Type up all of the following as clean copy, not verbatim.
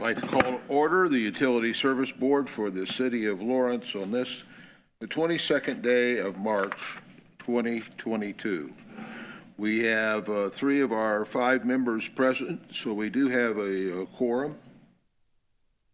I'd like to call to order the Utility Service Board for the City of Lawrence on the 22nd day of March 2022. We have 3 of our 5 members present, so we do have a quorum.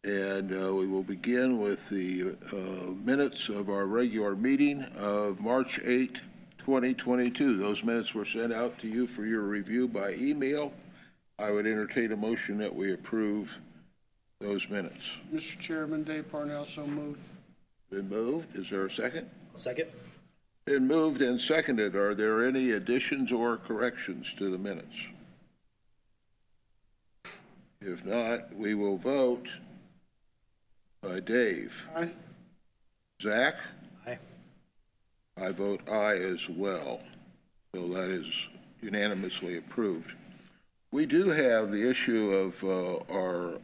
And we will begin with the minutes of our regular meeting of March 8, 2022. Those minutes were sent out to you for your review by email. I would entertain a motion that we approve those minutes. Mr. Chairman, Dave Parnell, so moved. Been moved. Is there a second? I'll second. Been moved and seconded. Are there any additions or corrections to the minutes? If not, we will vote. Dave. Aye. Zach? Aye. I vote aye as well. So that is unanimously approved. We do have the issue of our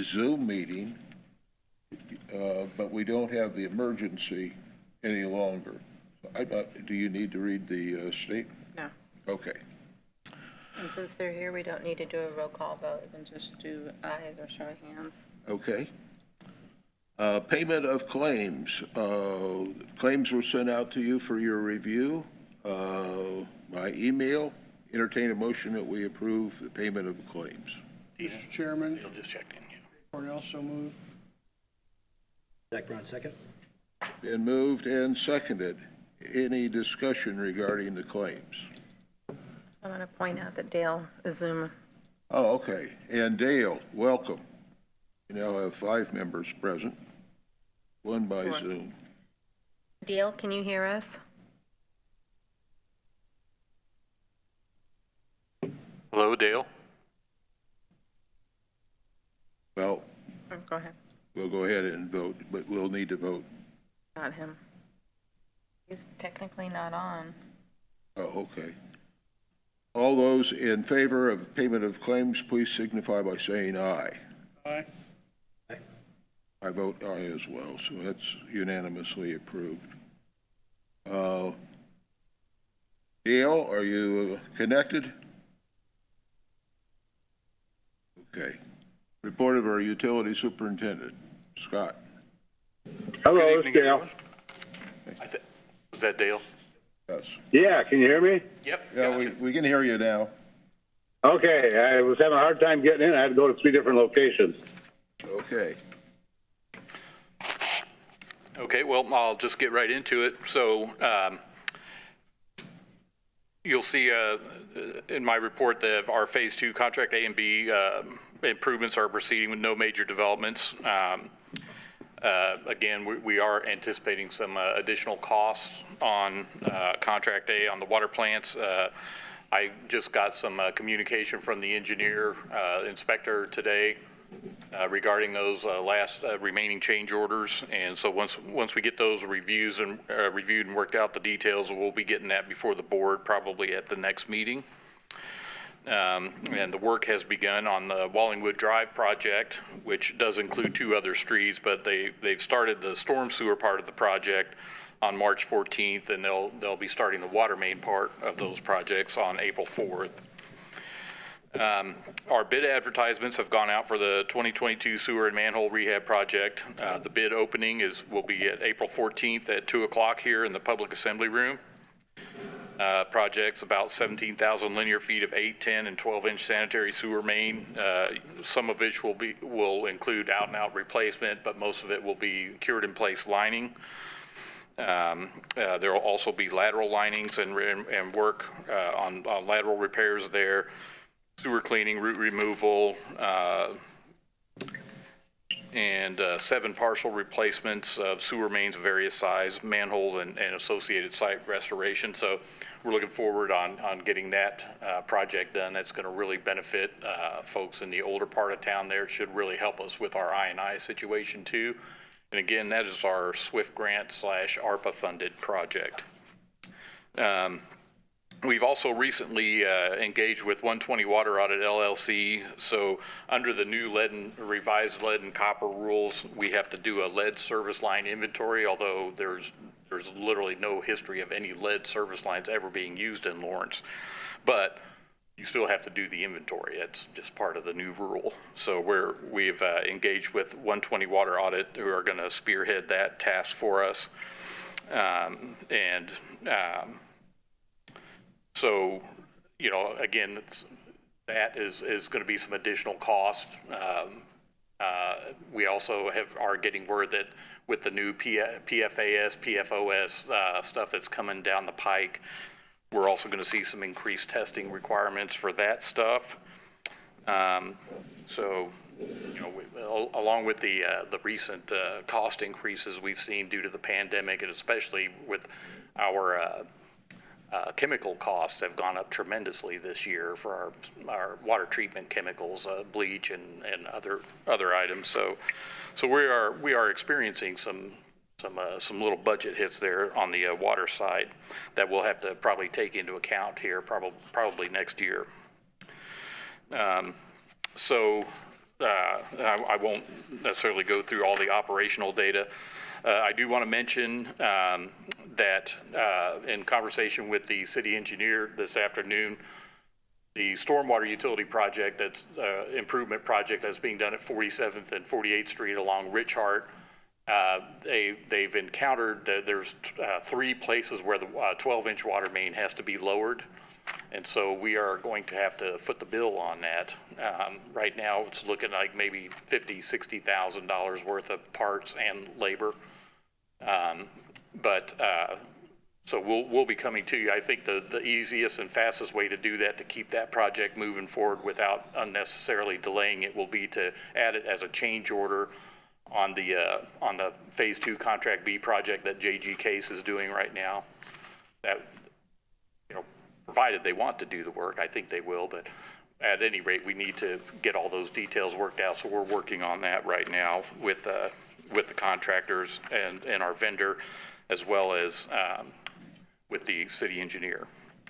Zoom meeting, but we don't have the emergency any longer. Do you need to read the statement? No. Okay. And since they're here, we don't need to do a roll call vote. We can just do ayes or show of hands. Okay. Payment of claims. Claims were sent out to you for your review by email. Entertain a motion that we approve the payment of the claims. Mr. Chairman, You'll just check in. Parnell, so moved. Zach Brown, second. Been moved and seconded. Any discussion regarding the claims? I want to point out that Dale is Zoom. Oh, okay. And Dale, welcome. You now have 5 members present, 1 by Sure. Zoom. Dale, can you hear us? Hello, Dale. Well, Oh, go ahead. we'll go ahead and vote, but we'll need to vote. Not him. He's technically not on. Oh, okay. All those in favor of payment of claims, please signify by saying aye. Aye. I vote aye as well, so that's unanimously approved. Dale, are you connected? Okay. Report of our utility superintendent, Scott. Hello, Good it's evening, Dale. everyone. Was that Dale? Yes. Yeah, can you hear me? Yep. Yeah, Gotcha. we can hear you now. Okay, I was having a hard time getting in. I had to go to 3 different locations. Okay. Okay, well, I'll just get right into it. So you'll see in my report that our Phase 2 Contract A and B improvements are proceeding with no major developments. Again, we are anticipating some additional costs on Contract A on the water plants. I just got some communication from the engineer inspector today regarding those last remaining change orders. And so once we get those reviews and reviewed and worked out the details, we'll be getting that before the board probably at the next meeting. And the work has begun on the Wallingwood Drive project, which does include 2 other streets, but they've started the storm sewer part of the project on March 14th, and they'll be starting the water main part of those projects on April 4th. Our bid advertisements have gone out for the 2022 sewer and manhole rehab project. The bid opening will be at April 14th at 2 o'clock here in the Public Assembly Room. Project's about 17,000 linear feet of 8, 10, and 12-inch sanitary sewer main. Some of which will include out-and-out replacement, but most of it will be cured-in-place lining. There will also be lateral linings and work on lateral repairs there, sewer cleaning, root removal, and 7 partial replacements of sewer mains of various size, manhole and associated site restoration. So we're looking forward on getting that project done. That's going to really benefit folks in the older part of town there. It should really help us with our I&I situation too. And again, that is our SWIFT grant / ARPA funded project. We've also recently engaged with 120 Water Audit LLC. So under the new revised lead and copper rules, we have to do a lead service line inventory, although there's literally no history of any lead service lines ever being used in Lawrence. But you still have to do the inventory. It's just part of the new rule. So we've engaged with 120 Water Audit, who are going to spearhead that task for us. So, you know, again, that is going to be some additional cost. We also are getting word that with the new PFAS, PFOS stuff that's coming down the pike, we're also going to see some increased testing requirements for that stuff. So, you know, along with the recent cost increases we've seen due to the pandemic, and especially with our chemical costs have gone up tremendously this year for our water treatment chemicals, bleach and other items. So we are experiencing some little budget hits there on the water side that we'll have to probably take into account here probably next year. I won't necessarily go through all the operational data. I do want to mention that in conversation with the city engineer this afternoon, the stormwater utility project, that's improvement project that's being done at 47th and 48th Street along Rich Hart, they've encountered there's 3 places where the 12-inch water main has to be lowered. And so we are going to have to foot the bill on that. Right now, it's looking like maybe $50,000-$60,000 worth of parts and labor. So we'll be coming to you. I think the easiest and fastest way to do that, to keep that project moving forward without unnecessarily delaying it, will be to add it as a change order on the Phase 2 Contract B project that JG Case is doing right now. That, you know, provided they want to do the work, I think they will, but at any rate, we need to get all those details worked out. So we're working on that right now with the contractors and our vendor, as well as with the city engineer.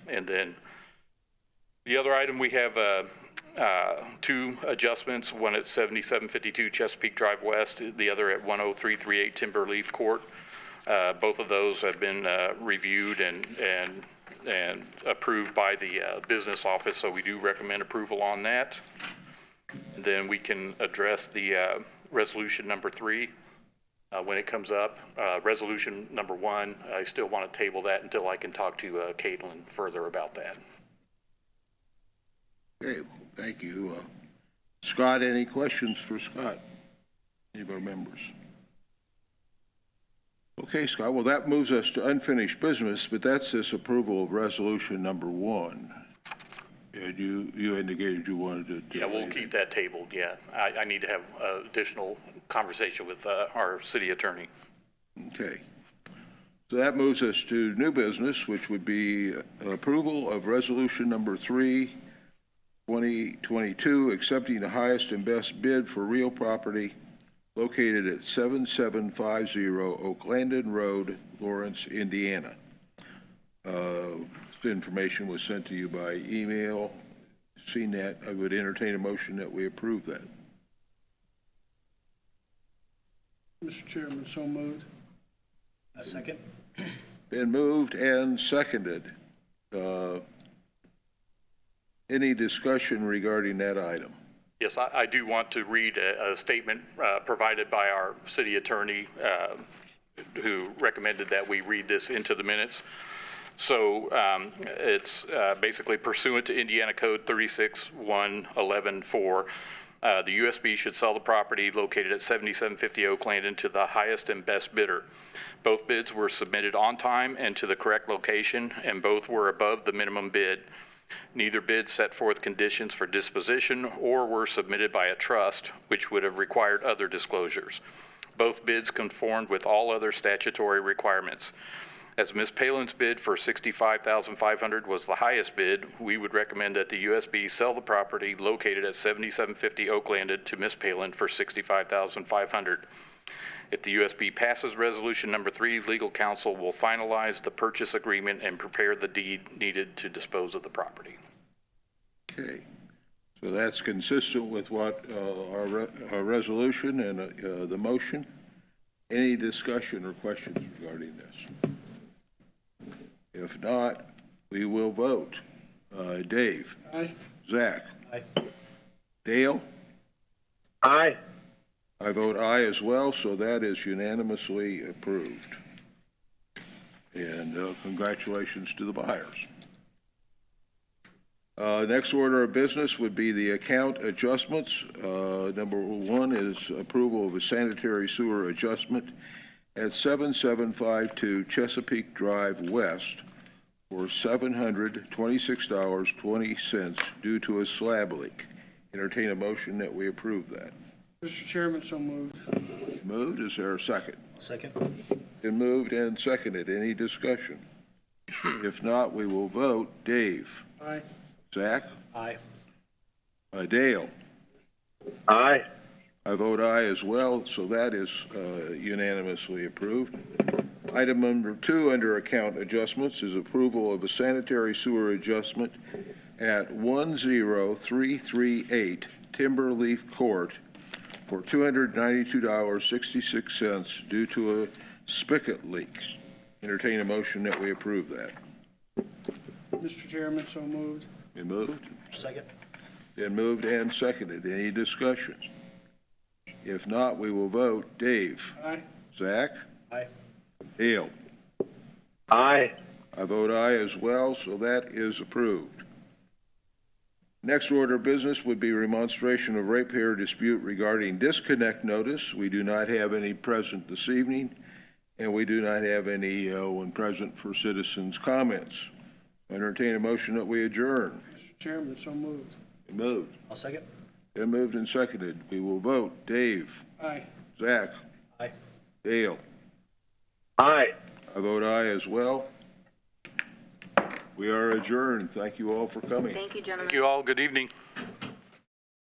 And then the other item, we have 2 adjustments, one at 7752 Chesapeake Drive West, the other at 10338 Timberleaf Court. Both of those have been reviewed and approved by the business office, so we do recommend approval on that. And then we can address the resolution number 3 when it comes up. Resolution number 1, I still want to table that until I can talk to Caitlin further about that. Okay, thank you. Scott, any questions for Scott? Any of our members? Okay, Scott, well, that moves us to unfinished business, but that's this approval of resolution number 1. And you indicated you wanted to. Yeah, we'll keep that tabled, yeah. I need to have additional conversation with our city attorney. Okay. So that moves us to new business, which would be approval of resolution number 3, 2022, accepting the highest and best bid for real property located at 7750 Oaklandon Road, Lawrence, Indiana. This information was sent to you by email. Seen that, I would entertain a motion that we approve that. Mr. Chairman, so moved. A second? Been moved and seconded. Any discussion regarding that item? Yes, I do want to read a statement provided by our city attorney who recommended that we read this into the minutes. So it's basically pursuant to Indiana Code 36.1.11.4, the USB should sell the property located at 7750 Oaklandon to the highest and best bidder. Both bids were submitted on time and to the correct location, and both were above the minimum bid. Neither bid set forth conditions for disposition or were submitted by a trust, which would have required other disclosures. Both bids conformed with all other statutory requirements. As Ms. Palin's bid for $65,500 was the highest bid, we would recommend that the USB sell the property located at 7750 Oaklandon to Ms. Palin for $65,500. If the USB passes resolution number 3, legal counsel will finalize the purchase agreement and prepare the deed needed to dispose of the property. Okay, so that's consistent with what our resolution and the motion. Any discussion or questions regarding this? If not, we will vote. Dave? Aye. Zach? Aye. Dale? Aye. I vote aye as well, so that is unanimously approved. And congratulations to the buyers. Next order of business would be the account adjustments. Number one is approval of a sanitary sewer adjustment at 7752 Chesapeake Drive West for $726.20 due to a slab leak. Entertain a motion that we approve that. Mr. Chairman, so moved. Moved, is there a second? Second. Been moved and seconded. Any discussion? If not, we will vote. Dave? Aye. Zach? Aye. Dale? Aye. I vote aye as well, so that is unanimously approved. Item number 2 under account adjustments is approval of a sanitary sewer adjustment at 10338 Timberleaf Court for $292.66 due to a spigot leak. Entertain a motion that we approve that. Mr. Chairman, so moved. Been moved? Second. Been moved and seconded. Any discussion? If not, we will vote. Dave? Aye. Zach? Aye. Dale? Aye. I vote aye as well, so that is approved. Next order of business would be remonstration of ratepayer dispute regarding disconnect notice. We do not have any present this evening, and we do not have any when present for citizens' comments. I entertain a motion that we adjourn. Mr. Chairman, so moved. Been moved. I'll second. Been moved and seconded. We will vote. Dave? Aye. Zach? Aye. Dale? Aye. I vote aye as well. We are adjourned. Thank you all for coming. Thank you, gentlemen. Thank you all. Good evening.